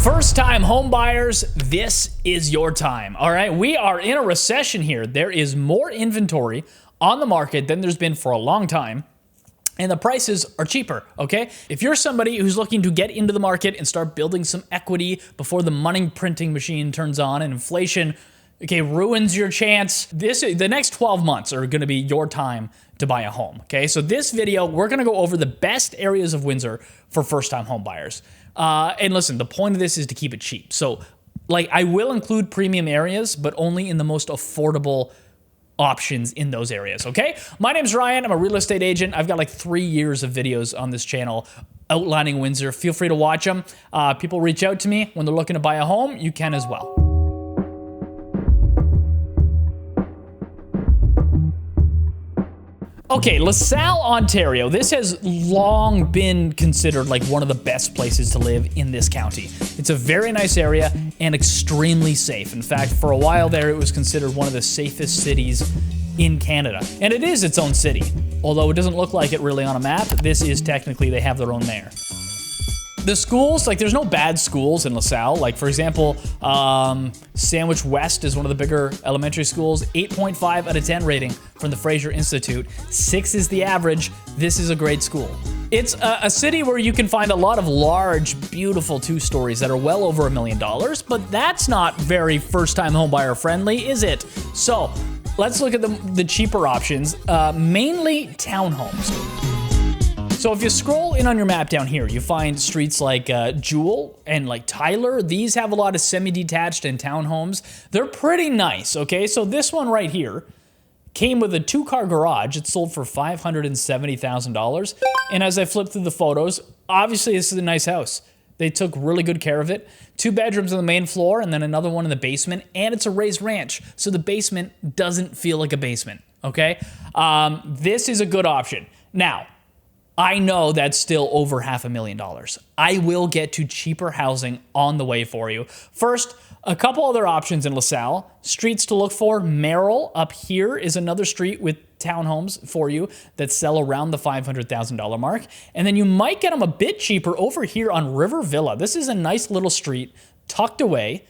First time home buyers, this is your time. All right, we are in a recession here. There is more inventory on the market than there's been for a long time, and the prices are cheaper, okay? If you're somebody who's looking to get into the market and start building some equity before the money printing machine turns on and inflation, okay, ruins your chance, the next 12 months are gonna be your time to buy a home, okay? So this video, we're gonna go over the best areas of Windsor for first-time home buyers. And listen, the point of this is to keep it cheap. So, like, I will include premium areas, but only in the most affordable options in those areas, okay? My name's Ryan. I'm a real estate agent. I've got like 3 years of videos on this channel outlining Windsor. Feel free to watch them. People reach out to me when they're looking to buy a home. You can as well. Okay, LaSalle, Ontario. This has long been considered like one of the best places to live in this county. It's a very nice area and extremely safe. In fact, for a while there, it was considered one of the safest cities in Canada. And it is its own city. Although it doesn't look like it really on a map, this is technically, they have their own mayor. The schools, like there's no bad schools in LaSalle. Like for example, Sandwich West is one of the bigger elementary schools, 8.5 out of 10 rating from the Fraser Institute. 6 is the average. This is a great school. It's a city where you can find a lot of large, beautiful 2-stories that are well over $1 million, but that's not very first-time homebuyer friendly, is it? So let's look at the cheaper options, mainly townhomes. So if you scroll in on your map down here, you find streets like Jewel and like Tyler. These have a lot of semi-detached and townhomes. They're pretty nice, okay? So this one right here came with a 2-car garage. It sold for $570,000. And as I flip through the photos, obviously this is a nice house. They took really good care of it. 2 bedrooms on the main floor and then another one in the basement. And it's a raised ranch, so the basement doesn't feel like a basement, okay? This is a good option. Now, I know that's still over $500,000. I will get to cheaper housing on the way for you. First, a couple other options in LaSalle. Streets to look for, Merrill up here is another street with townhomes for you that sell around the $500,000 mark. And then you might get them a bit cheaper over here on Riverside. This is a nice little street tucked away,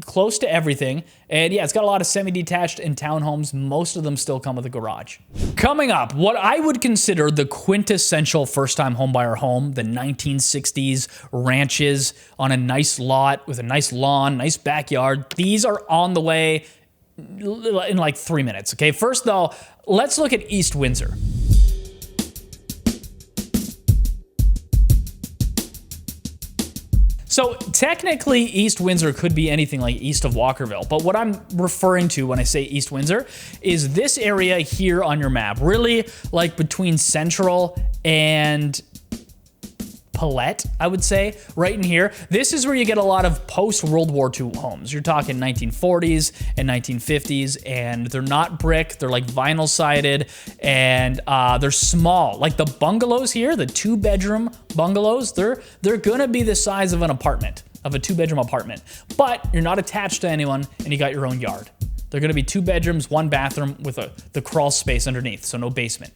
close to everything. And yeah, it's got a lot of semi-detached and townhomes. Most of them still come with a garage. Coming up, what I would consider the quintessential first-time homebuyer home, the 1960s ranches on a nice lot with a nice lawn, nice backyard. These are on the way in like 3 minutes, okay? First though, let's look at East Windsor. So technically, East Windsor could be anything like east of Walkerville, but what I'm referring to when I say East Windsor is this area here on your map, really like between Central and Palette, I would say, right in here. This is where you get a lot of post-World War II homes. You're talking 1940s and 1950s, and they're not brick, they're like vinyl sided, and they're small. Like the bungalows here, the 2-bedroom bungalows, they're gonna be the size of an apartment, of a 2-bedroom apartment, but you're not attached to anyone and you got your own yard. They're gonna be 2 bedrooms, 1 bathroom with the crawl space underneath, so no basement.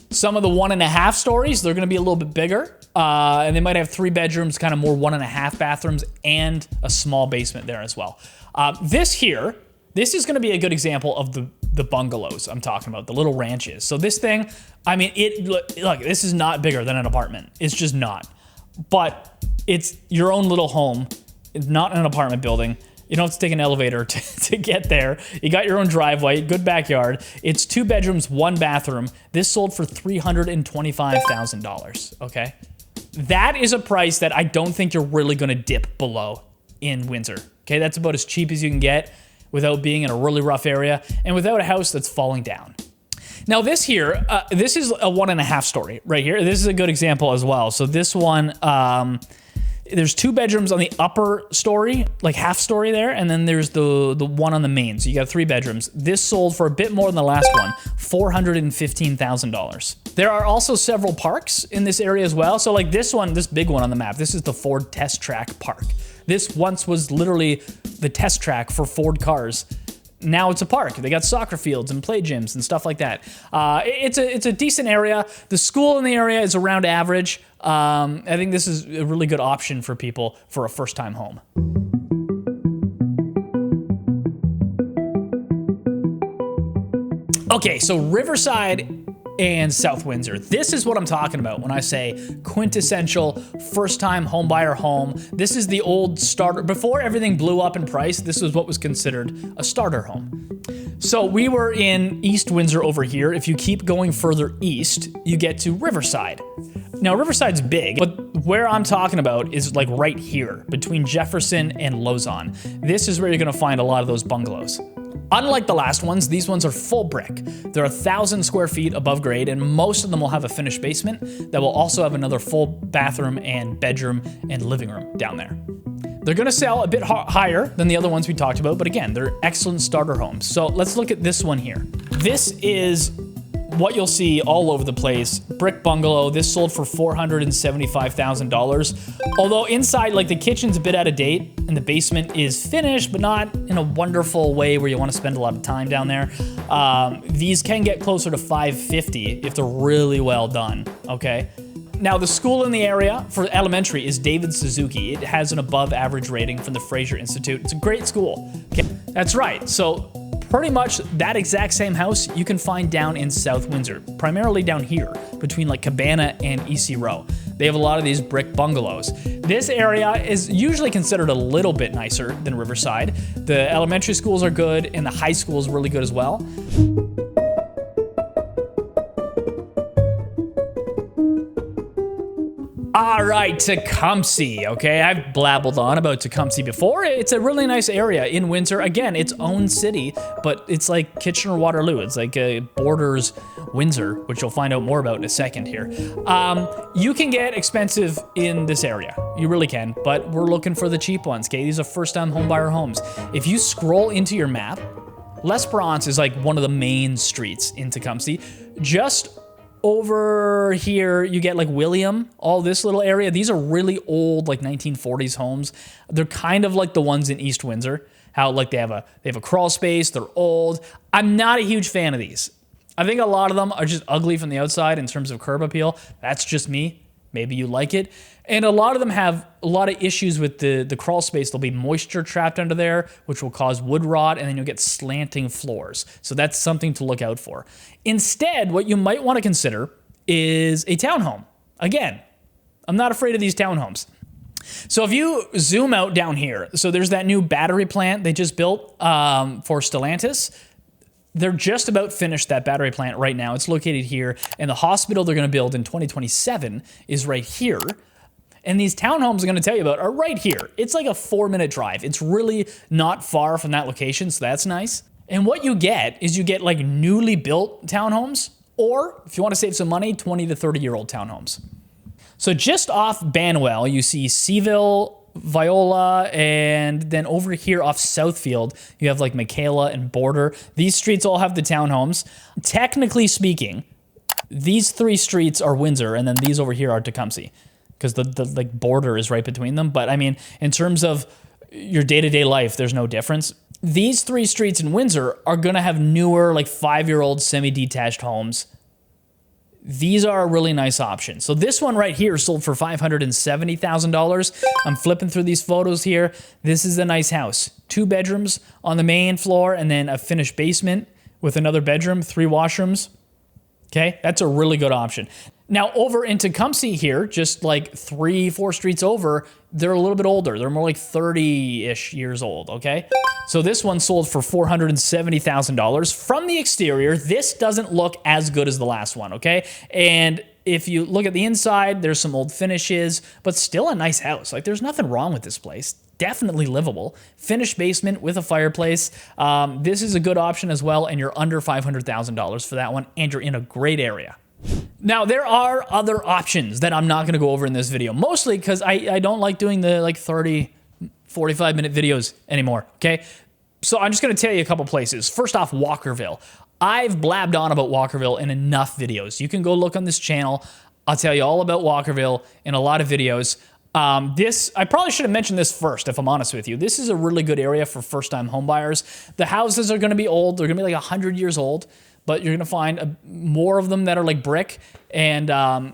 Some of the 1.5 stories, they're gonna be a little bit bigger, and they might have 3 bedrooms, kind of more 1.5 bathrooms, and a small basement there as well. This is gonna be a good example of the bungalows I'm talking about, the little ranches. So this thing, I mean, look, this is not bigger than an apartment. It's just not. But it's your own little home. It's not an apartment building. You don't have to take an elevator to get there. You got your own driveway, good backyard. It's 2 bedrooms, 1 bathroom. This sold for $325,000, okay? That is a price that I don't think you're really gonna dip below in Windsor, okay? That's about as cheap as you can get without being in a really rough area and without a house that's falling down. Now this here, this is a 1.5 story right here. This is a good example as well. So this one, there's 2 bedrooms on the upper story, like half story there, and then there's the one on the main. So you got 3 bedrooms. This sold for a bit more than the last one, $415,000. There are also several parks in this area as well. So like this one, this big one on the map, this is the Ford Test Track Park. This once was literally the test track for Ford cars. now it's a park. They got soccer fields and play gyms and stuff like that. It's a decent area. The school in the area is around average. I think this is a really good option for people for a first-time home. Okay, so Riverside and South Windsor. This is what I'm talking about when I say quintessential first-time homebuyer home. This is the old starter. Before everything blew up in price, this was what was considered a starter home. So we were in East Windsor over here. If you keep going further east, you get to Riverside. Now, Riverside's big, but where I'm talking about is like right here, between Jefferson and Lausanne. This is where you're gonna find a lot of those bungalows. Unlike the last ones, these ones are full brick. They're 1,000 square feet above grade, and most of them will have a finished basement that will also have another full bathroom and bedroom and living room down there. They're gonna sell a bit higher than the other ones we talked about, but again, they're excellent starter homes. So let's look at this one here. This is what you'll see all over the place. Brick bungalow. This sold for $475,000. Although inside, like, the kitchen's a bit out of date and the basement is finished, but not in a wonderful way where you want to spend a lot of time down there. These can get closer to $550 if they're really well done, okay? Now, the school in the area for elementary is David Suzuki. It has an above average rating from the Fraser Institute. It's a great school. Okay? That's right. So pretty much that exact same house you can find down in South Windsor, primarily down here between like Cabana and EC Row. They have a lot of these brick bungalows. This area is usually considered a little bit nicer than Riverside. The elementary schools are good and the high school is really good as well. All right, Tecumseh, okay? I've blabbled on about Tecumseh before. It's a really nice area in Windsor. Again, its own city, but it's like Kitchener-Waterloo. It's like borders Windsor, which you'll find out more about in a second here. You can get expensive in this area. You really can, but we're looking for the cheap ones, okay? These are first-time homebuyer homes. If you scroll into your map, L'Esperance is like one of the main streets in Tecumseh. Just over here, you get like William, all this little area. These are really old, like 1940s homes. They're kind of like the ones in East Windsor, how like they have a crawl space, they're old. I'm not a huge fan of these. I think a lot of them are just ugly from the outside in terms of curb appeal. That's just me. Maybe you like it. And a lot of them have a lot of issues with the crawl space. There'll be moisture trapped under there, which will cause wood rot, and then you'll get slanting floors. So that's something to look out for. Instead, what you might want to consider is a townhome. Again, I'm not afraid of these townhomes. So if you zoom out down here, so there's that new battery plant they just built for Stellantis. They're just about finished that battery plant right now. It's located here, and the hospital they're gonna build in 2027 is right here. And these townhomes I'm gonna tell you about are right here. It's like a 4-minute drive. It's really not far from that location, so that's nice. And what you get is you get like newly built townhomes, or if you wanna save some money, 20 to 30-year-old townhomes. So just off Banwell, you see Seaville, Viola, and then over here off Southfield, you have like Michaela and Border. These streets all have the townhomes. Technically speaking, these 3 streets are Windsor, and then these over here are Tecumseh, because the like border is right between them. But I mean, in terms of your day-to-day life, there's no difference. These 3 streets in Windsor are gonna have newer, like 5-year-old semi-detached homes. These are a really nice option. So this one right here sold for $570,000. I'm flipping through these photos here. This is a nice house. 2 bedrooms on the main floor and then a finished basement with another bedroom, 3 washrooms. Okay, that's a really good option. Now over in Tecumseh here, just like 3-4 streets over, they're a little bit older. They're more like 30-ish years old, okay? So this one sold for $470,000. From the exterior, this doesn't look as good as the last one, okay? And if you look at the inside, there's some old finishes, but still a nice house. Like, there's nothing wrong with this place. Definitely livable. Finished basement with a fireplace. This is a good option as well, and you're under $500,000 for that one, and you're in a great area. Now, there are other options that I'm not gonna go over in this video, mostly because I don't like doing the like 30, 45-minute videos anymore, okay? So I'm just gonna tell you a couple places. First off, Walkerville. I've blabbed on about Walkerville in enough videos. You can go look on this channel. I'll tell you all about Walkerville in a lot of videos. I probably should have mentioned this first, if I'm honest with you. This is a really good area for first-time homebuyers. The houses are going to be old. They're going to be like 100 years old, but you're going to find more of them that are like brick, and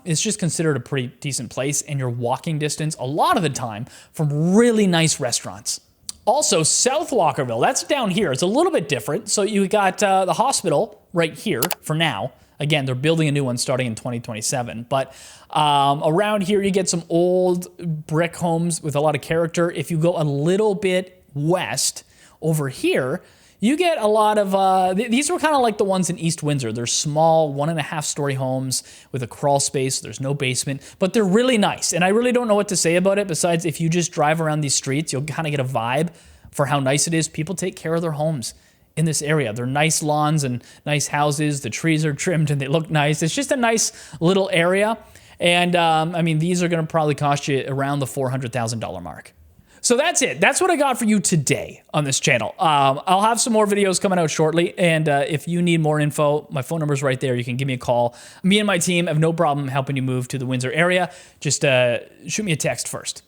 it's just considered a pretty decent place, and you're walking distance a lot of the time from really nice restaurants. Also, South Walkerville, that's down here. It's a little bit different. So you got the hospital right here for now. Again, they're building a new one starting in 2027. But around here, you get some old brick homes with a lot of character. If you go a little bit west over here, you get a lot of, these were kind of like the ones in East Windsor. They're small, 1.5-story homes with a crawl space. There's no basement, but they're really nice. And I really don't know what to say about it besides if you just drive around these streets, you'll kind of get a vibe for how nice it is. People take care of their homes in this area. They're nice lawns and nice houses. The trees are trimmed and they look nice. It's just a nice little area. And I mean, these are going to probably cost you around the $400,000 mark. So that's it. That's what I got for you today on this channel. I'll have some more videos coming out shortly. And if you need more info, my phone number is right there. You can give me a call. Me and my team have no problem helping you move to the Windsor area. Just shoot me a text first.